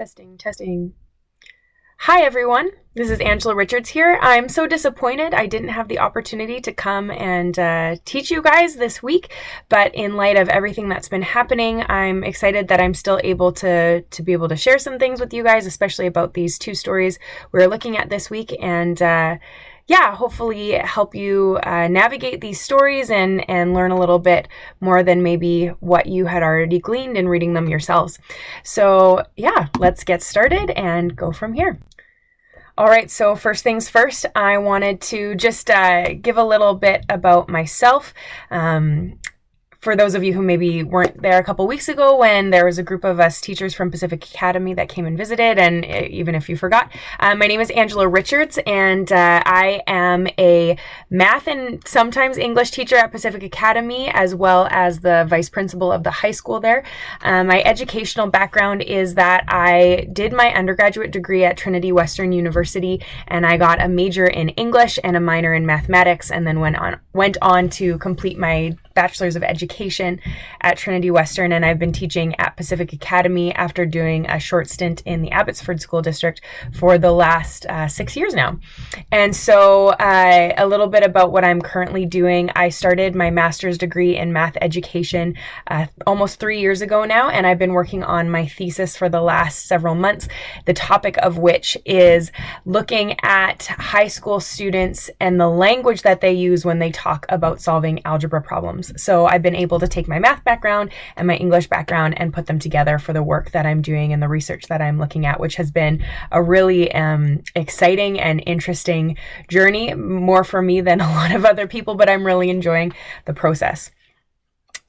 Testing, testing. Hi, everyone. This is Angela Richards here. I'm so disappointed I didn't have the opportunity to come and teach you guys this week, but in light of everything that's been happening, I'm excited that I'm still able to be able to share some things with you guys, especially about these two stories we're looking at this week, and hopefully help you navigate these stories and learn a little bit more than maybe what you had already gleaned in reading them yourselves. So let's get started and go from here. All right, so first things first, I wanted to just give a little bit about myself. For those of you who maybe weren't there a couple weeks ago when there was a group of us teachers from Pacific Academy that came and visited, and even if you forgot, my name is Angela Richards, and I am a math and sometimes English teacher at Pacific Academy, as well as the vice principal of the high school there. My educational background is that I did my undergraduate degree at Trinity Western University, and I got a major in English and a minor in mathematics, and then went on to complete my Bachelor's of Education at Trinity Western, and I've been teaching at Pacific Academy after doing a short stint in the Abbotsford School District for the last 6 years now. And so a little bit about what I'm currently doing. I started my master's degree in math education almost 3 years ago now, and I've been working on my thesis for the last several months, the topic of which is looking at high school students and the language that they use when they talk about solving algebra problems. So I've been able to take my math background and my English background and put them together for the work that I'm doing and the research that I'm looking at, which has been a really exciting and interesting journey, more for me than a lot of other people, but I'm really enjoying the process.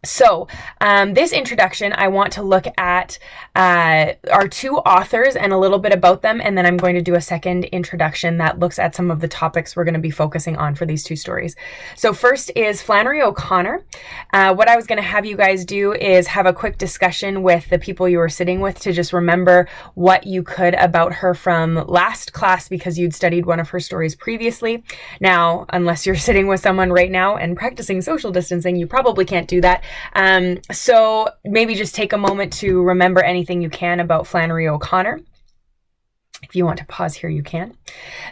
So this introduction, I want to look at our two authors and a little bit about them, and then I'm going to do a second introduction that looks at some of the topics we're going to be focusing on for these two stories. So first is Flannery O'Connor. What I was going to have you guys do is have a quick discussion with the people you were sitting with to just remember what you could about her from last class because you'd studied one of her stories previously. Now, unless you're sitting with someone right now and practicing social distancing, you probably can't do that. So maybe just take a moment to remember anything you can about Flannery O'Connor. If you want to pause here, you can.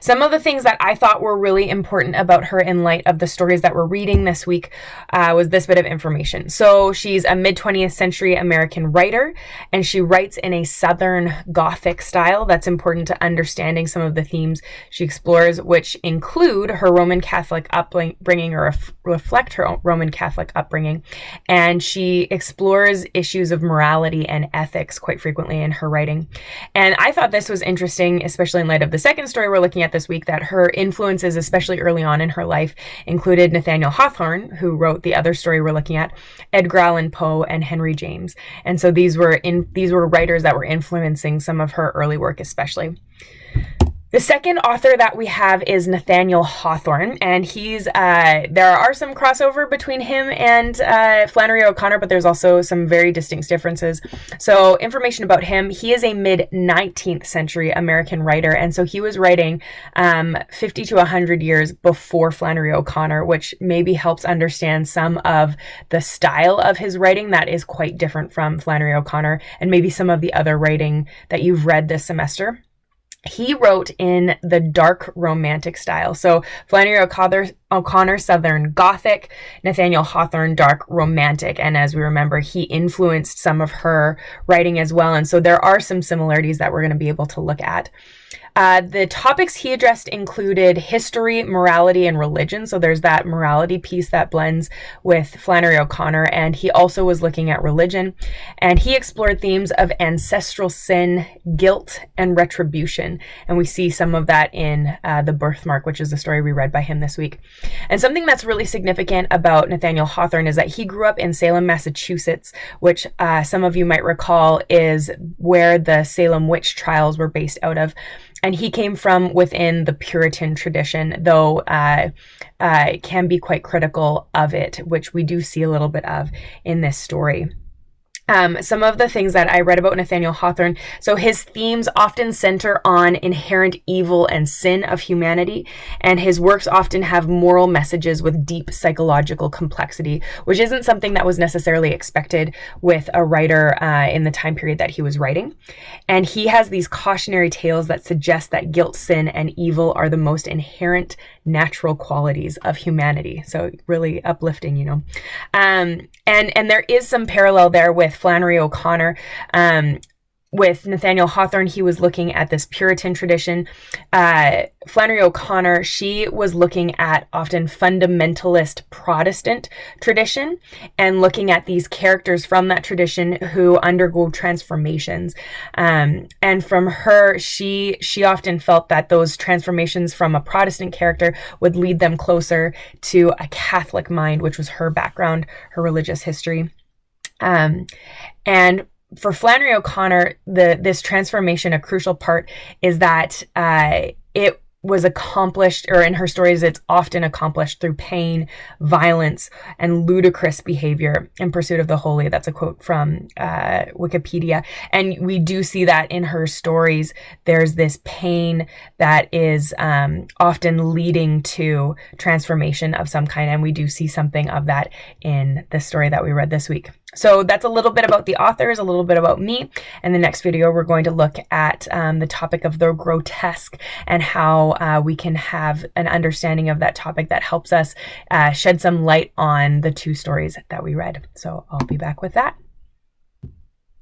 Some of the things that I thought were really important about her in light of the stories that we're reading this week was this bit of information. So she's a mid-20th century American writer, and she writes in a Southern Gothic style that's important to understanding some of the themes she explores, which include her Roman Catholic upbringing or reflect her Roman Catholic upbringing. And she explores issues of morality and ethics quite frequently in her writing. And I thought this was interesting, especially in light of the second story we're looking at this week, that her influences, especially early on in her life, included Nathaniel Hawthorne, who wrote the other story we're looking at, Edgar Allan Poe, and Henry James. And so these were writers that were influencing some of her early work, especially. The second author that we have is Nathaniel Hawthorne, and there are some crossover between him and Flannery O'Connor, but there's also some very distinct differences. So information about him: he is a mid-19th century American writer, and so he was writing 50 to 100 years before Flannery O'Connor, which maybe helps understand some of the style of his writing that is quite different from Flannery O'Connor and maybe some of the other writing that you've read this semester. He wrote in the dark romantic style. So Flannery O'Connor, Southern Gothic, Nathaniel Hawthorne, dark romantic. And as we remember, he influenced some of her writing as well. And so there are some similarities that we're going to be able to look at. The topics he addressed included history, morality, and religion. So there's that morality piece that blends with Flannery O'Connor, and he also was looking at religion. And he explored themes of ancestral sin, guilt, and retribution. And we see some of that in The Birthmark, which is the story we read by him this week. And something that's really significant about Nathaniel Hawthorne is that he grew up in Salem, Massachusetts, which some of you might recall is where the Salem witch trials were based out of. And he came from within the Puritan tradition, though can be quite critical of it, which we do see a little bit of in this story. Some of the things that I read about Nathaniel Hawthorne, so his themes often center on inherent evil and sin of humanity, and his works often have moral messages with deep psychological complexity, which isn't something that was necessarily expected with a writer in the time period that he was writing. And he has these cautionary tales that suggest that guilt, sin, and evil are the most inherent natural qualities of humanity. So really uplifting, you know. And there is some parallel there with Flannery O'Connor. With Nathaniel Hawthorne, he was looking at this Puritan tradition. Flannery O'Connor, she was looking at often fundamentalist Protestant tradition and looking at these characters from that tradition who undergo transformations. And from her, she often felt that those transformations from a Protestant character would lead them closer to a Catholic mind, which was her background, her religious history. And for Flannery O'Connor, this transformation, a crucial part is that it was accomplished, or in her stories, it's often accomplished through pain, violence, and ludicrous behavior in pursuit of the holy. That's a quote from Wikipedia. And we do see that in her stories. There's this pain that is often leading to transformation of some kind. And we do see something of that in the story that we read this week. So that's a little bit about the authors, a little bit about me. In the next video, we're going to look at the topic of the grotesque and how we can have an understanding of that topic that helps us shed some light on the two stories that we read. So I'll be back with that.